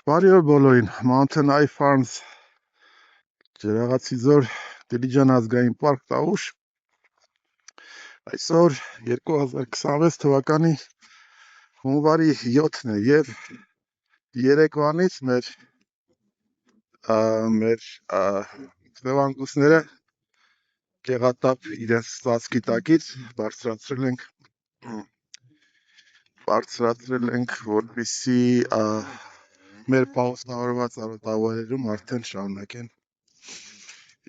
Բարի օր բոլորին, Mountain Eye Farms Ջրաղացի ձոր Դիլիջան ազգային պարկ Տավուշ այսօր 2026 թվականի հունվարի 7-ն է եւ երեկվանից մեր ձևանգուսները գեղատապ իրենց ծածկի տակից բարձրացրել ենք որպեսզի մեր պահոստավորված արոտավայրերում արդեն շարունակեն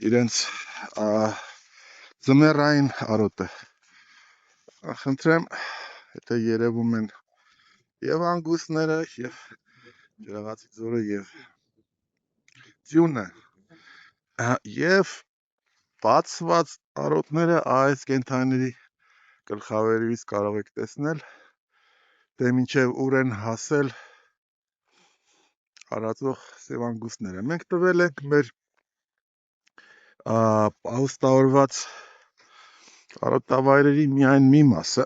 իրենց ձմեռային արոտը։ Խնդրեմ, եթե երևում են եւ անգուսները, եւ ջրաղացի ձորը, եւ ձյունը, եւ բացված արոտները այս կենդանիների գլխավերևից կարող եք տեսնել, թե մինչեւ ուր են հասել արածող սևանգուստները։ Մենք տվել ենք մեր պահոստավորված արոտավայրերի միայն մի մասը,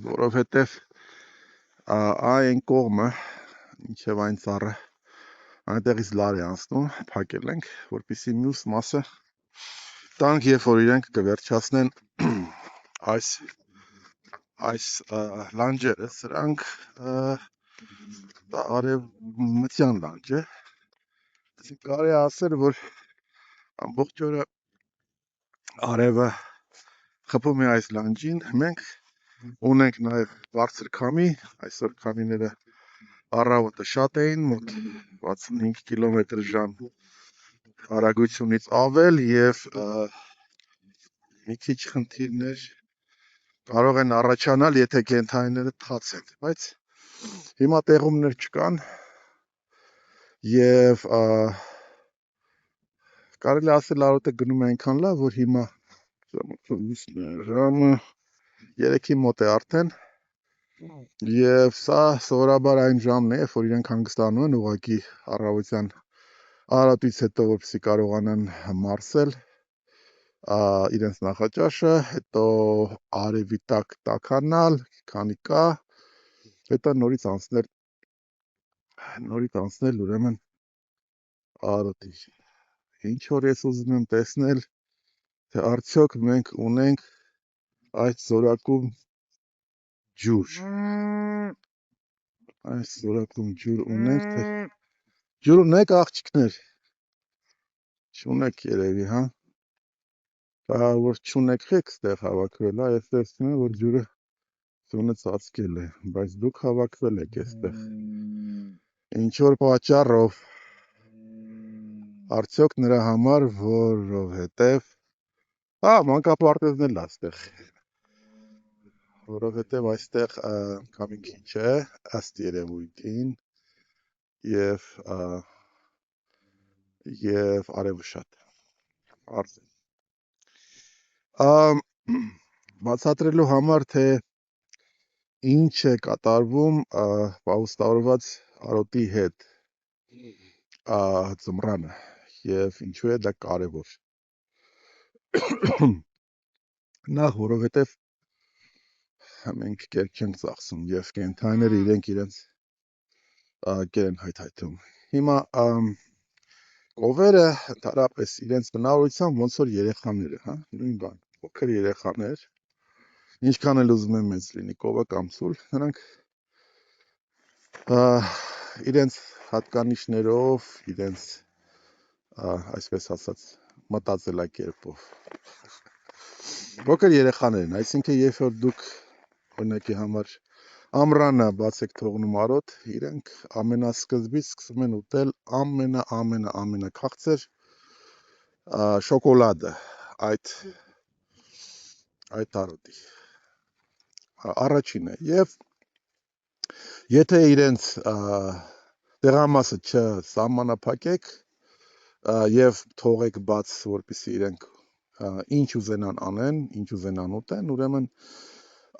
որովհետև այն կողմը, մինչև այն ծառը, այնտեղից լար է անցնում, փակել ենք, որպեսզի մյուս մասը տանք, երբ որ իրենք կվերջացնեն այս լանջերը, սրանք արևմտյան լանջ է, կարելի է ասել, որ ամբողջ օրը արևը խփում է այս լանջին, մենք ունենք նաև բարձր քամի, այսօր քամիները առավոտը շատ էին, մոտ 65 կմ/ժ արագությունից ավել եւ մի քիչ խնդիրներ կարող են առաջանալ, եթե կենդանիները թացեն, բայց հիմա տեղումներ չկան եւ կարելի ասել արոտը գնում է այնքան լավ, որ հիմա ժամը 3-ի մոտ է արդեն եւ սա սովորաբար այն ժամն է, երբ որ իրենք հանգստանում են ուղղակի առավոտյան արոտից հետո, որպեսզի կարողանան մարսել իրենց նախաճաշը, հետո արևի տակ տաքանալ, քանի կա, հետո նորից անցնել ուրեմն արոտի։ Ինչ որ ես ուզում եմ տեսնել, թե արդյոք մենք ունենք այս զորակում ջուր ունենք, թե ջուր ունեք աղջիկներ, չունեք երևի, հա, որ չունեք խեք ստեղ հավաքվել, ես տեսնում եմ, որ ջուրը ձյունը ծածկել է, բայց դուք հավաքվել եք այստեղ, ինչ որ պատճառով, արդյոք նրա համար, որովհետև մանկապարտեզն էլ այստեղ, որովհետև այստեղ քամի քիչ է, ըստ երևույթին, եւ արևը շատ բացատրելու համար, թե ինչ է կատարվում պահոստավորված արոտի հետ ձմռանը եւ ինչու է դա կարեւոր։ Նախ, որովհետև մենք կերպ չենք ծախսում եւ կենդանիները իրենց կեր են հայթայթում։ Հիմա կովերը ընդհանրապես իրենց բնավորությամբ ոնց որ երեխաները, հա, նույն բան, փոքր երեխաներ, ինչքան էլ ուզում են մեծ լինի կովը կամ ցուլ, նրանք իրենց հատկանիշներով, իրենց այսպես ասած մտածելակերպով փոքր երեխաներ են, այսինքն երբ որ դուք օրինակի համար ամռանը բաց եք թողնում արոտ, իրենք ամենասկզբից սկսում են ուտել ամենաքաղցր շոկոլադը այդ արոտի առաջինը եւ եթե իրենց տեղամասը չսահմանափակեք եւ թողեք բաց, որպեսզի իրենք ինչ ուզենան անեն, ինչ ուզենան ուտեն, ուրեմն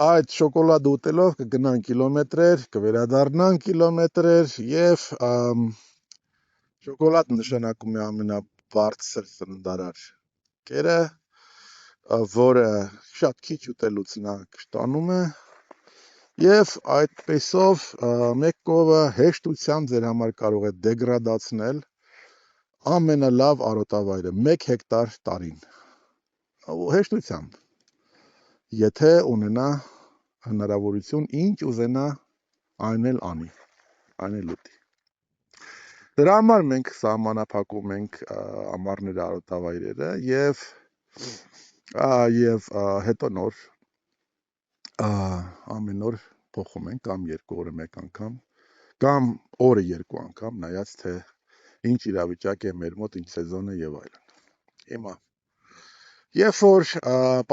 այդ շոկոլադը ուտելով կգնան կիլոմետրեր, կվերադառնան կիլոմետրեր եւ շոկոլադը նշանակում է ամենաբարձր սննդարար կերը, որը շատ քիչ ուտելուց նա կշտանում է Եվ այդպեսով մեկ կողը հեշտությամբ ձեր համար կարող է դեգրադացնել ամենալավ արոտավայրը 1 հեկտար տարին։ Հեշտությամբ, եթե ունենա հնարավորություն ինչ ուզենա այն էլ անի, այն էլ ուտի։ Դրա համար մենք սահմանափակում ենք ամառների արոտավայրերը եւ հետո նոր ամեն օր փոխում ենք կամ 2 օրը 1 անգամ կամ օրը 2 անգամ, նայած թե ինչ իրավիճակ է մեր մոտ, ինչ սեզոն է եւ այլն։ Հիմա երբ որ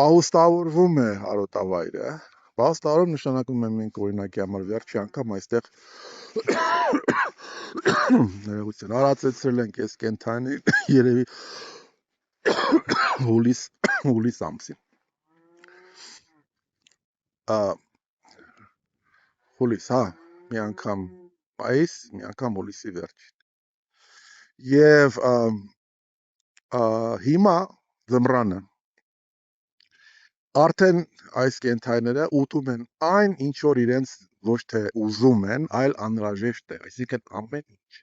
պահուստավորվում է արոտավայրը, պահուստավորում նշանակում է մենք օրինակի համար վերջի անգամ այստեղ ներողություն, արածեցրել ենք այս կենթանի երևի հուլիս ամսին։ Հուլիս, հա, մի անգամ մայիս, մի անգամ հուլիսի վերջին։ Եվ հիմա ձմռանը արդեն այս կենթայիները ուտում են այն, ինչ որ իրենց ոչ թե ուզում են, այլ անհրաժեշտ է, այսինքն ամեն ինչ։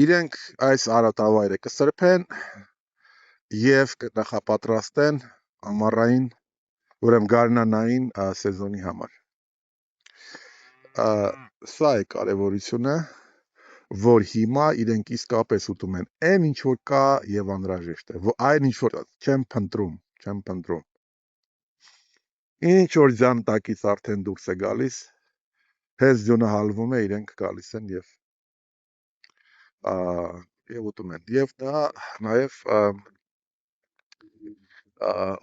Իրենք այս արոտավայրը կսրբեն եւ կնախապատրաստեն ամառային, ուրեմն գարնանային սեզոնի համար։ Սա է կարևորությունը, որ հիմա իրենք իսկապես ուտում են այն, ինչ որ կա եւ անհրաժեշտ է, այն ինչ որ չեմ փնտրում։ Ինչ որ ձյան տակից արդեն դուրս է գալիս, հենց ձյունը հալվում է, իրենք գալիս են եւ ուտում են։ Եվ դա նաեւ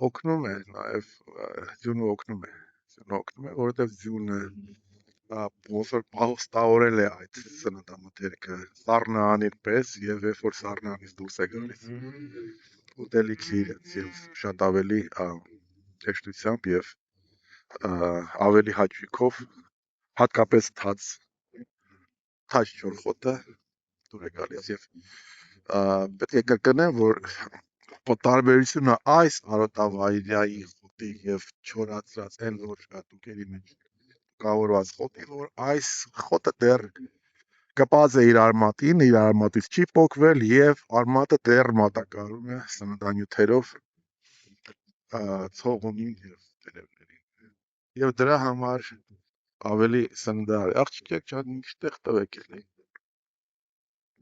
օգնում է, նաեւ ձյունը օգնում է, որովհետեւ ձյունը ոնց որ պահուստավորել է այդ սննդամթերքը սառնարանին պես եւ երբ որ սառնարանից դուրս է գալիս ուտելիքի իրենց եւ շատ ավելի հեշտությամբ եւ ավելի հաճույքով, հատկապես թաց չորխոտը դուր է գալիս եւ պետք է կրկնեմ, որ տարբերությունը այս արոտավայրի խոտի եւ չորացած այն որ տուկերի մեջ կավորված խոտի, որ այս խոտը դեռ կպած է իր արմատից չի պոկվել եւ արմատը դեռ մատակարարում է սննդանյութերով ցողունին եւ տերևներին։ Եվ դրա համար ավելի սննդար է։ Աղջիկեք ջան, ինչտեղ տվեք էլի։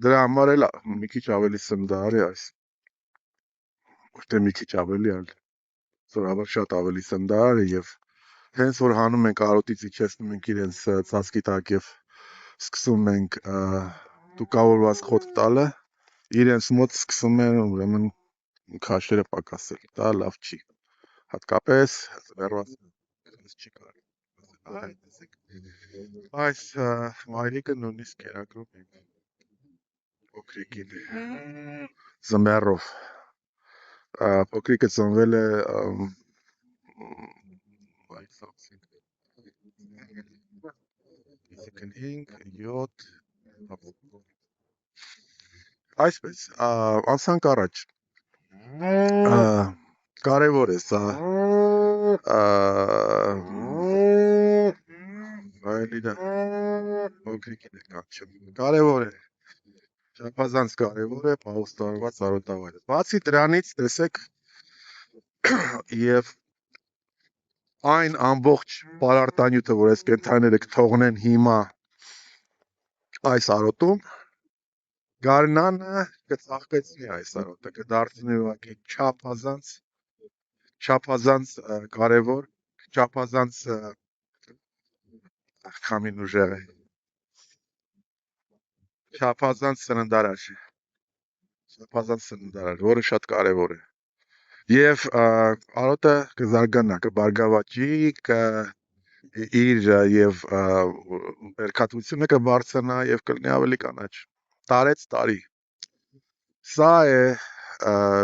Դրա համար էլ մի քիչ ավելի սննդար է այս։ Ոչ թե մի քիչ ավելի, այլ սովորաբար շատ ավելի սննդար է եւ հենց որ հանում ենք արոտից իջեցնում ենք իրենց ծածկի տակ եւ սկսում ենք տուկավորված խոտ տալը, իրենց մոտ սկսում են ուրեմն քաշերը պակասել։ Դա լավ չի։ Հատկապես ձմեռված չի կարող։ Այս մայրիկը նույնիսկ կերակրում է փոքրիկին ձմեռով։ Փոքրիկը ծնվել է այսինքն 5, 7 այսպես, անցանք առաջ, կարևոր է սա, կարևոր է, չափազանց կարևոր է պահուստավորված արոտավայրը։ Բացի դրանից, տեսեք, եւ այն ամբողջ պարարտանյութը, որ այս կենթայիները կթողնեն հիմա այս արոտում, գարնանը կծաղկեցնի այս արոտը, կդարձնի ուղղակի չափազանց կարևոր, չափազանց քամին ուժեղ է, չափազանց սննդարար, որը շատ կարևոր է։ Եվ արոտը կզարգանա, կբարգավաճի, իր եւ բերքատվությունը կբարձրանա եւ կլինի ավելի կանաչ։ Տարեց տարի։ Սա է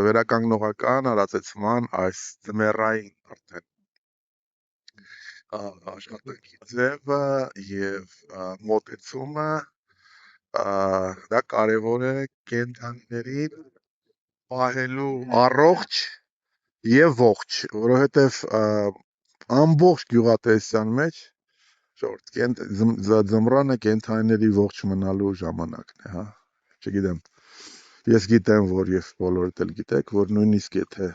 վերականգնողական արածեցման այս ձմեռային արդեն աշխատանքի ձևը եւ մոտեցումը դա կարևոր է կենդանիներին պահելու առողջ եւ ողջ, որովհետեւ ամբողջ գյուղատնտեսության մեջ շորտ ձմռանը կենթանիների ողջ մնալու ժամանակն է, հա։ Չգիտեմ։ Ես գիտեմ, որ եւ բոլորդ էլ գիտեք, որ նույնիսկ եթե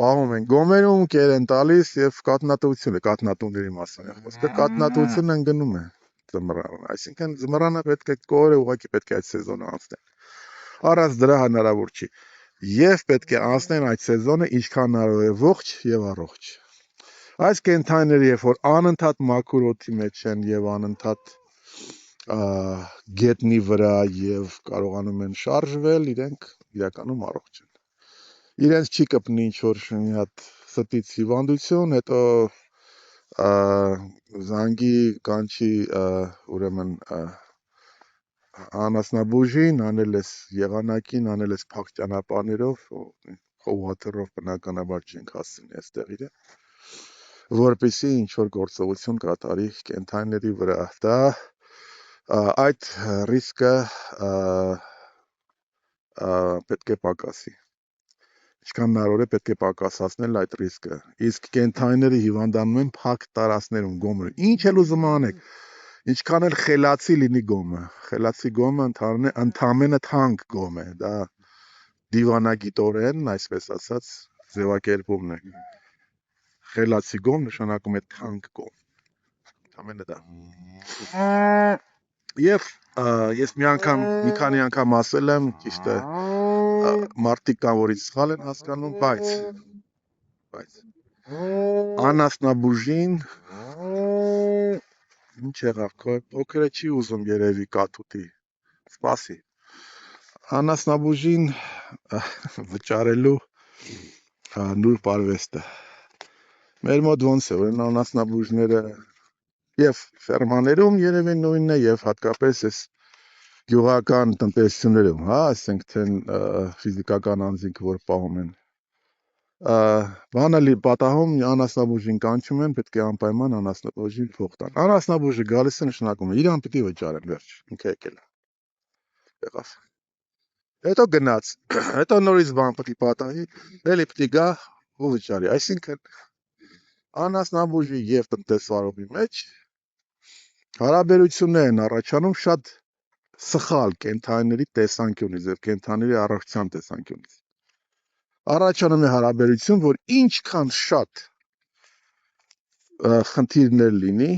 պահում են գոմերում կեր են տալիս եւ կատնատուների մասին է խոսքը, կատնատությունը ընկնում է ձմռանը, այսինքն ձմռանը պետք է կորը ուղղակի պետք է այդ սեզոնը անցնեն։ Առանց դրա հնարավոր չի։ Եվ պետք է անցնեն այդ սեզոնը ինչքան հնարավոր է ողջ եւ առողջ։ Այս կենթանիները երբ որ անընդհատ մաքուր օդի մեջ են եւ անընդհատ գետնի վրա եւ կարողանում են շարժվել, իրենք իրականում առողջ են։ Իրենց չի կպնի ինչ-որ մի հատ ստից հիվանդություն, հետո զանգի կանչի ուրեմն անասնաբուժին, անել ես եղանակին, անել ես փակ ճանապարհներով, խոհաթռով բնականաբար չենք հասցնի այստեղ իրեն, որպեսզի ինչ-որ գործողություն կատարի կենթանիների վրա։ Դա այդ ռիսկը պետք է պակասի։ Ինչքան հնարավոր է պետք է պակասացնել այդ ռիսկը։ Իսկ կենթանիները հիվանդանում են փակ տարածքներում գոմը։ Ինչ էլ ուզում անեք, ինչքան էլ խելացի լինի գոմը։ Խելացի գոմը ընդամենը թանկ գոմ է, դա դիվանագիտորեն, այսպես ասած, ձևակերպումն է։ Խելացի գոմ նշանակում է թանկ գոմ։ Ընդամենը դա։ Եվ ես մի քանի անգամ ասել եմ, ճիշտ է, մարդիկ կան, որ ինձ սխալ են հասկանում, բայց անասնաբուժին ինչ եղավ, փոքրը չի ուզում երևի կաթուտի, սպասի, անասնաբուժին վճարելու նուրբ արվեստը, մեր մոտ ոնց է, որ անասնաբուժները եւ ֆերմաներում երևի նույնն է եւ հատկապես այս գյուղական տնտեսություններում, հա, ասենք թե ֆիզիկական անձինք, որ պահում են բանալի պատահում անասնաբուժին կանչում են, պետք է անպայման անասնաբուժին փող տան։ Անասնաբուժը գալիս է նշանակում է իրան պիտի վճարեն, վերջ, ինքը եկել է։ Եղավ։ Հետո գնաց, հետո նորից բան պիտի պատահի, էլի պիտի գա ու վճարի։ Այսինքն անասնաբուժի եւ տնտեսվարողի մեջ հարաբերություններ են առաջանում շատ սխալ կենթանիների տեսանկյունից եւ կենթանիների առողջության տեսանկյունից։ Առաջանում է հարաբերություն, որ ինչքան շատ խնդիրներ լինի,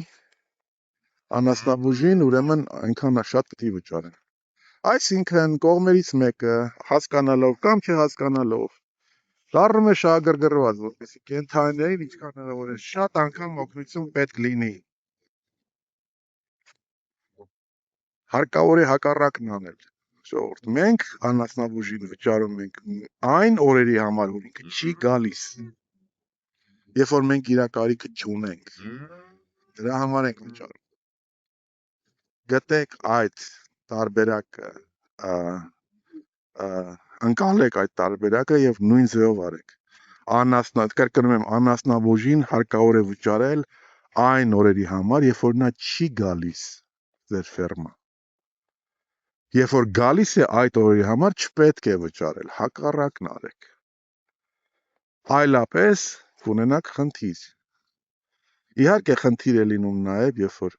անասնաբուժին ուրեմն այնքան շատ պիտի վճարեն։ Այսինքն կողմերից մեկը հասկանալով կամ չհասկանալով դառնում է շահագրգռված, որպեսզի կենթանիներին ինչքան հնարավոր է շատ անգամ օգնություն պետք լինի։ Հարկավոր է հակառակն անել։ Ժողովուրդ, մենք անասնաբուժին վճարում ենք այն օրերի համար, որ ինքը չի գալիս։ Երբ որ մենք իր կարիքը չունենք, դրա համար ենք վճարում։ Գտեք այդ տարբերակը, ընկալեք այդ տարբերակը եւ նույն ձևով արեք։ Կրկնում եմ, անասնաբուժին հարկավոր է վճարել այն օրերի համար, երբ որ նա չի գալիս ձեր ֆերմա։ Երբ որ գալիս է այդ օրերի համար, չպետք է վճարել, հակառակն արեք։ Այլապես կունենաք խնդիր։ Իհարկե խնդիր է լինում նաև, երբ որ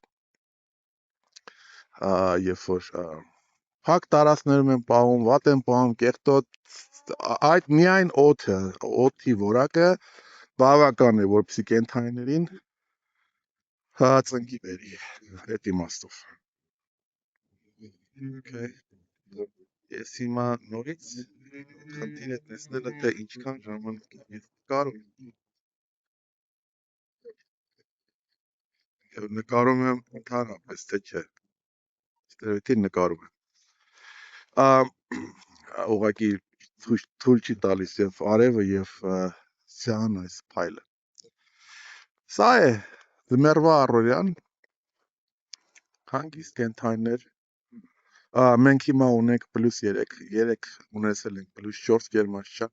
փակ տարածքներում են պահում, վատ են պահում, կեղտոտ, այդ միայն օդի որակը բավական է, որպեսզի կենթանիներին ծնկի բերի, այդ իմաստով։ Okay. Ես հիմա նորից խնդիր է տեսնելը, թե ինչքան ժամանակ ես նկարում եմ ընդհանրապես, թե չէ, ստերեոտիպ նկարում եմ, ուղղակի թույլ չի տալիս եւ արևը եւ ցյան այս փայլը։ Սա է ձմեռվա առօրյան, հանգիստ կենթանիներ, մենք հիմա ունենք +3 ունեցել ենք +4 ջերմաստիճան,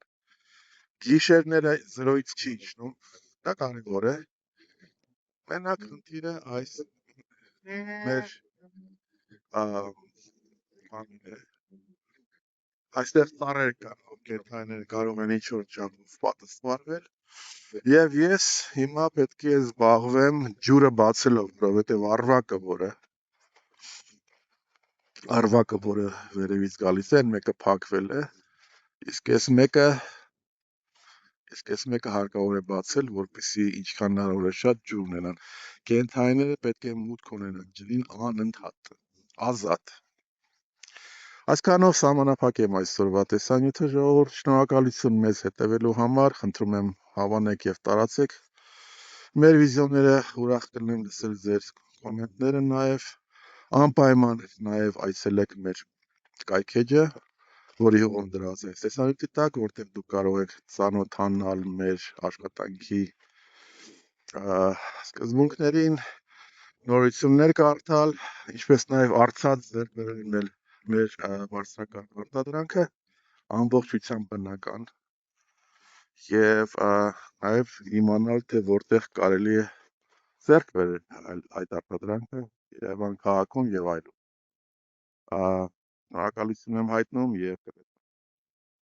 գիշերները 0-ից չի իջնում, դա կարևոր է, մենակ խնդիրը այս մեր այստեղ ծառեր կան, կենթանիները կարող են ինչ-որ չափով պատասխանվել, Եվ ես հիմա պետք է զբաղվեմ ջուրը բացելով, որովհետև արվակը, որը վերևից գալիս է, մեկը փակվել է, իսկ այս մեկը հարկավոր է բացել, որպեսզի ինչքան հնարավոր է շատ ջուր ունենան։ Կենդանիները պետք է մուտք ունենան ջրին անընդհատ, ազատ։ Այսքանով սահմանափակեմ այսօրվա տեսանյութը, ժողովուրդ, շնորհակալություն մեզ հետևելու համար, խնդրում եմ հավանեք եւ տարածեք մեր վիդեոները, ուրախ կլինեմ լսել ձեր կոմենտները, նաեւ անպայման նաեւ այցելեք մեր կայքեջը, որի հողում դրված է տեսանյութի տակ, որտեղ դուք կարող եք ծանոթանալ մեր աշխատանքի սկզբունքներին, նորություններ կարդալ, ինչպես նաեւ արցած ձեռք բերել մեր բարձրակարգ արտադրանքը ամբողջությամբ բնական եւ նաեւ իմանալ թե որտեղ կարելի է ձեռք բերել այդ արտադրանքը Երևան քաղաքում եւ այլն։ Շնորհակալություն եմ հայտնում եւ